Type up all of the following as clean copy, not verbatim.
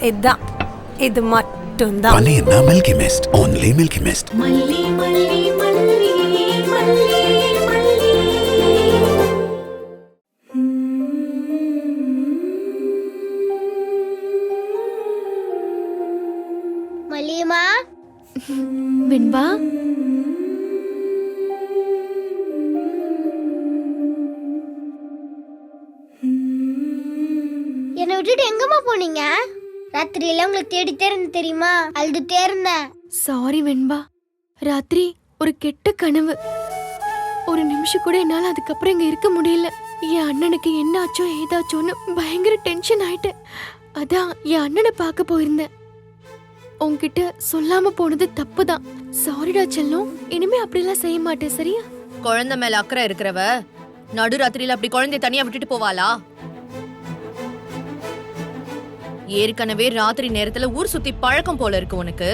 இதான், இது மட்டும்தான். மல்லினா milky mist, only milky mist. மல்லி மல்லி மல்லி மல்லி மல்லி. மல்லியம்மா, வெண்பா, என்னை விட்டுட்டு எங்கம்மா போனீங்க? ராத்திரியில உங்களை தேடிட்டே இருந்தேன் தெரியுமா? அழுதுட்டே இருந்தேன். சாரி வெண்பா. ராத்திரி ஒரு கெட்ட கனவு. ஒரு நிமிஷம் கூட என்னால அதுக்கப்புறம் இங்க இருக்க முடியல. என் அண்ணனுக்கு என்ன ஆச்சோ ஏதாச்சோன்னு பயங்கர டென்ஷன் ஆயிட்டேன். அதான் என் அண்ணனை பார்க்க போயிருந்தேன். உன்கிட்ட சொல்லாம போனது தப்புதான். சாரிடா செல்லம். இனிமே அப்படிலாம் செய்ய மாட்டேன், சரியா? குழந்தை மேல அக்கறை இருக்கிறவ நடுராத்திரியில அப்படி குழந்தைய தனியா விட்டுட்டு போவாளா? ஏற்கனவே ராத்திரி நேரத்துல ஊர் சுத்தி பழக்கம் போல இருக்கு உனக்கு.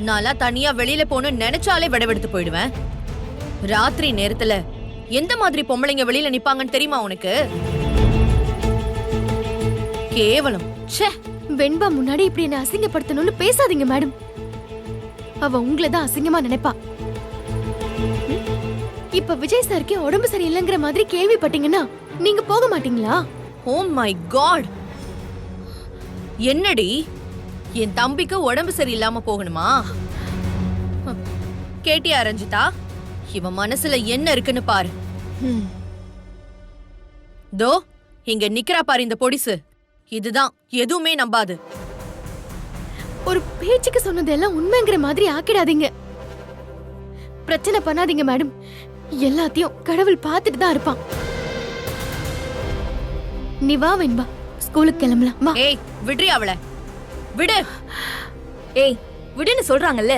நான்லாம் தனியா வெளியில போன நினைச்சாலே விடவெடுத்து போயிடுவேன். ராத்திரி நேரத்துல எந்த மாதிரி பொம்பளைங்க வெளியில நிப்பாங்கன்னு தெரியுமா உனக்கு? கேவலம். ச்சே. வெண்பா முன்னாடி இப்படி என்ன அசிங்கப்படுத்தணும்னு பேசாதீங்க மேடம். அவ உங்களை தான் அசிங்கமா நினைப்பா. இப்ப விஜய் சாருக்கு உடம்பு சரியில்லைங்கிற மாதிரி கேள்விப்பட்டீங்கன்னா நீங்க போக மாட்டீங்களா? ஓ மை காட், என்னடி என் தம்பிக்கு உடம்பு சரியில்லாம போகணுமா? கேட்டியா ரஞ்சிதா, இவன் மனசுல என்ன இருக்குன்னு பாரு. தோ இங்க நிக்கிறா பாரு இந்த பொடிசு. இதுதான் எதுவுமே நம்பாது. ஒரு பேச்சுக்கு சொன்னதெல்லாம் உண்மைங்கிற மாதிரி ஆக்கிடாதீங்க. பிரச்சனை பண்ணாதீங்க மேடம். எல்லாத்தையும் கடவுள் பார்த்துட்டு தான் இருப்பான். நீ வா வெண்பா, ஸ்கூலுக்கு கிளம்பலாம். வா. ஏய் விடுறி அவளை, விடு. ஏய் விடுன்னு சொல்றாங்கல்ல.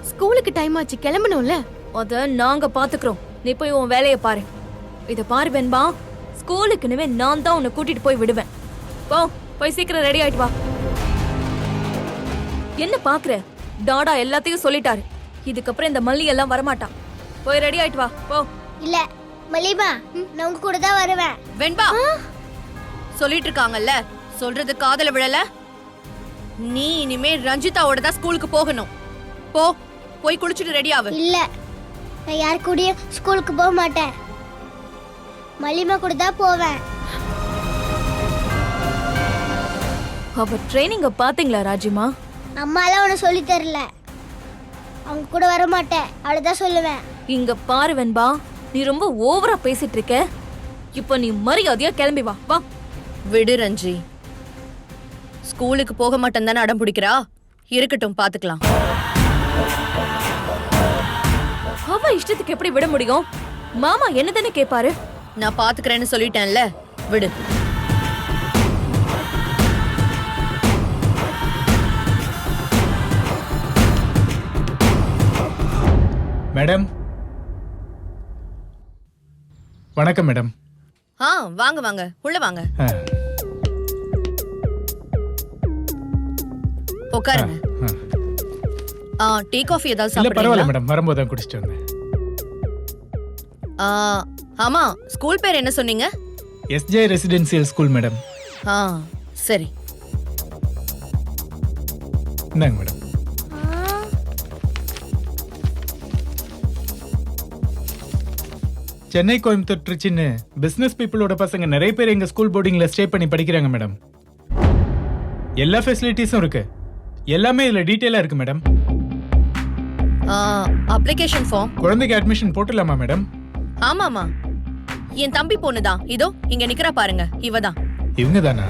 ஸ்கூலுக்கு டைம் ஆச்சு, கிளம்பணும்ல. அத நாங்க பாத்துக்கிறோம். நீ போய் உன் வேலைய பாரு. இத பாரு வெண்பா, ஸ்கூலுக்குன்னு நான் தான் உன்னை கூட்டிட்டு போய் விடுவேன். போய் சீக்கிரம் ரெடி ஆயிட்டு வா. என்ன பாக்குற? டாடா எல்லாத்தையும் சொல்லிட்டாரு. இதுக்கப்புறம் இந்த மல்லி எல்லாம் வரமாட்டான். போய் ரெடி ஆயிட்டு வா. போ. இல்ல மல்லியம்மா, நான் உங்க கூட தான் வருவேன். வெண்பா, சொல்லிட்டு இருக்காங்கல்ல, சொல்றது காதல விழல. நீ இனிமே ரஞ்சிதாவோட தான் ஸ்கூலுக்கு போகணும். போ, போய் குளிச்சுட்டு ரெடி ஆகு. இல்ல, நான் யார் கூடயும் ஸ்கூலுக்கு போக மாட்டேன். மல்லியம்மா கூட தான் போவேன். அவ ட்ரைனிங்க பாத்தீங்களா ராஜிமா? அம்மாலாம் உன சொல்லி தரல. அவங்க கூட வர மாட்டேன், அவ்வளவுதான் சொல்லுவேன். இங்க பாரு வெண்பா, நீ ரொம்ப ஓவரா பேசிட்டு இருக்க. இப்ப நீ மரியாதையா கிளம்பி வா. வா. விடு ரஞ்சி, ஸ்கூலுக்கு போக மாட்டேன் தானே அடம் பிடிக்கிறா. இருக்கட்டும், பாத்துக்கலாம். அவ இஷ்டத்துக்கு எப்படி விட முடியும்? மாமா என்ன தானே கேப்பாரு. நான் பாத்துக்கிறேன்னு சொல்லிட்டேன்ல, விடு. மேடம், வணக்கம் மேடம். வாங்க வாங்க, உள்ள வாங்க. உட்காருங்க. டீ காஃபி ஏதாவது இல்ல பரவாயில்ல சாப்பிடுறீங்களா? மேடம், வரும்போது தான் குடிச்சிட்டு வந்தேன். ஆமா, ஸ்கூல் பேர் என்ன சொன்னீங்க? SJ residential school madam. சரி. இந்தாங்க மேடம். சென்னை, கோயம்புத்தூர், திருச்சின்னு பிசினஸ் பீப்புளோட பசங்க நிறைய பேர் எங்க ஸ்கூல் போர்டிங்ல ஸ்டே பண்ணி படிக்கிறாங்க மேடம். எல்லா ஃபெசிலிட்டிஸும் இருக்கு. எல்லாமே இதுல டீடைலா இருக்கு மேடம். Application form. குழந்தைக்கு அட்மிஷன் போட்டுலாமா மேடம்? ஆமாமா, என் தம்பி பொண்ணுதான். இதோ இங்க நிக்கிறா பாருங்க, இவதான். இவங்க தானா?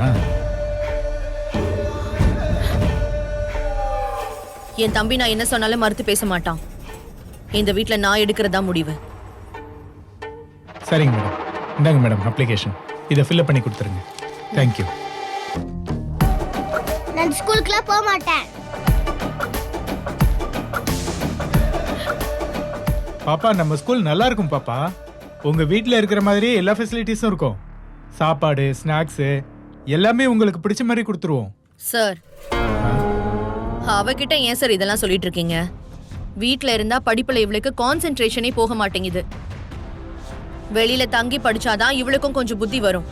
என் தம்பி நான் என்ன சொன்னாலும் மறுத்து பேச மாட்டான். இந்த வீட்ல நான் எடுக்கிறதா முடிவு. சரிங்க மேடம், இந்தாங்க மேடம் அப்ளிகேஷன். இதை ஃபில் பண்ணி கொடுத்துருங்க. தேங்க்யூ. நான் ஸ்கூலுக்குலாம் போக மாட்டேன். பாப்பா, நம்ம ஸ்கூல் நல்லா இருக்கும் பாப்பா. உங்க வீட்டில் இருக்கிற மாதிரி எல்லா ஃபெசிலிட்டிஸும் இருக்கும். சாப்பாடு, ஸ்நாக்ஸ் எல்லாமே உங்களுக்கு பிடிச்ச மாதிரி கொடுத்துருவோம். சார், அவகிட்ட ஏன் சார் இதெல்லாம் சொல்லிட்டு இருக்கீங்க? வீட்ல இருந்தா படிப்புல இவளுக்கு கான்சென்ட்ரேஷனே போக மாட்டேங்குது. வெளியில தங்கி படிச்சாதான் இவளுக்கும் கொஞ்சம் புத்தி வரும்.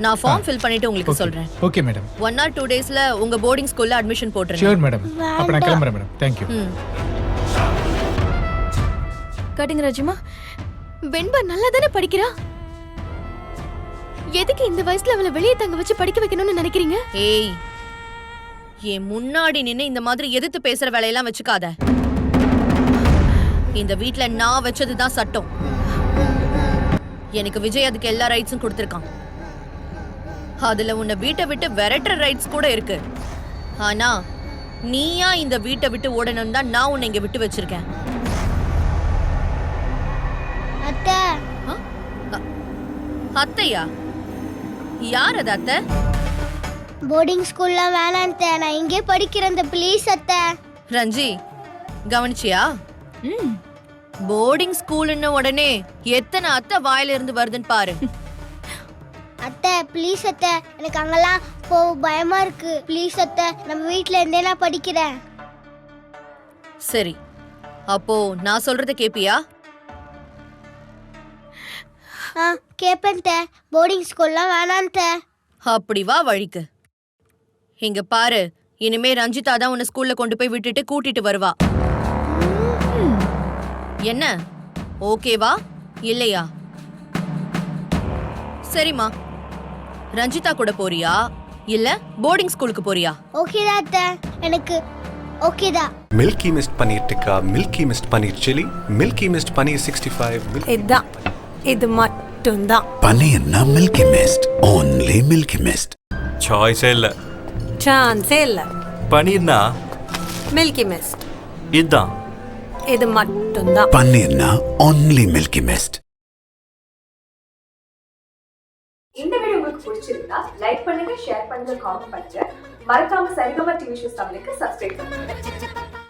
நான் ஃபார்ம் ஃபில் பண்ணிட்டு உங்களுக்கு சொல்றேன். Okay madam. 1 or 2 டேஸ்ல உங்க போர்டிங் ஸ்கூல்ல அட்மிஷன் போட்டுறேன். Sure madam. அப்ப நான் கிளம்புறேன் மேடம். Thank you. கட்டுங்க ராஜிமா. வெண்பா நல்லா தானே படிக்கிறா. எதுக்கு இந்த வயசுல அவளை வெளியே தங்க வச்சு படிக்க வைக்கணும்னு நினைக்கிறீங்க? ஏய், என் முன்னாடி நின்னு இந்த மாதிரி எதிர்த்து பேசுற வேலையெல்லாம் வச்சுக்காத. இந்த வீட்ல நான் வச்சதுதான் சட்டம். எனக்கு விஜய் அதுக்கு எல்லா ரைட்ஸும் கொடுத்திருக்கான். அதுல உன்னை வீட்டை விட்டு விரட்டுற ரைட்ஸ் கூட இருக்கு. ஆனா நீயா இந்த வீட்டை விட்டு ஓடணும் தான் நான் உன்னை இங்க விட்டு வச்சிருக்கேன். அத்தை, அத்தையா? யார் அது அத்தை? போர்டிங் ஸ்கூல்லாம் வேணாம் அத்தை, நான் இங்கே படிக்கிறேன் ப்ளீஸ் அத்தை. ரஞ்சி, கவனிச்சியா? போர்டிங் ஸ்கூல்னு உடனே எத்தனை அத்தை வாயில இருந்து வருதுன்னு பாரு. அத்தை ப்ளீஸ் அத்தை, எனக்கு அங்கெல்லாம் பயமா இருக்கு. ப்ளீஸ் அத்தை, நம்ம வீட்ல இருந்தே நான் படிக்கிறேன். சரி, அப்போ நான் சொல்றத கேப்பியா? கேப்பேன் அத்தை, போர்டிங் ஸ்கூல்லாம் வேணாம் அத்தை. அப்படி வா வழிக்கு. இங்க பாரு, இனிமே ரஞ்சிதா தான் உன்னை ஸ்கூல்ல கொண்டு போய் விட்டுட்டு கூட்டிட்டு வருவா. என்ன, ஓகேவா இல்லையா? சரிம்மா, ரஞ்சிதா கூட போறியா இல்ல போர்டிங் ஸ்கூலுக்கு போறியா? ஓகேதா அத்தை, எனக்கு ஓகேதா. Milky mist paneer tikka, milky mist paneer chilli, milky mist paneer 65. இதுதான், இது மட்டும்தான். பன்னீர்னா milky mist, only milky mist. சாய்ஸே இல்ல. சான்ஸே இல்ல. பன்னீர்னா மில்கி மிஸ்ட், இதுதான். இது மட்டும்தான். பன்னீர்னா only மில்கி மிஸ்ட். இந்த வீடியோ உங்களுக்கு பிடிச்சிருந்தா லைக் பண்ணுங்க, ஷேர் பண்ணுங்க, காமெண்ட் பண்ணுங்க. மறக்காம சரிகமா டிவி ஷோஸ் தமிழுக்கு சப்ஸ்கிரைப் பண்ணுங்க.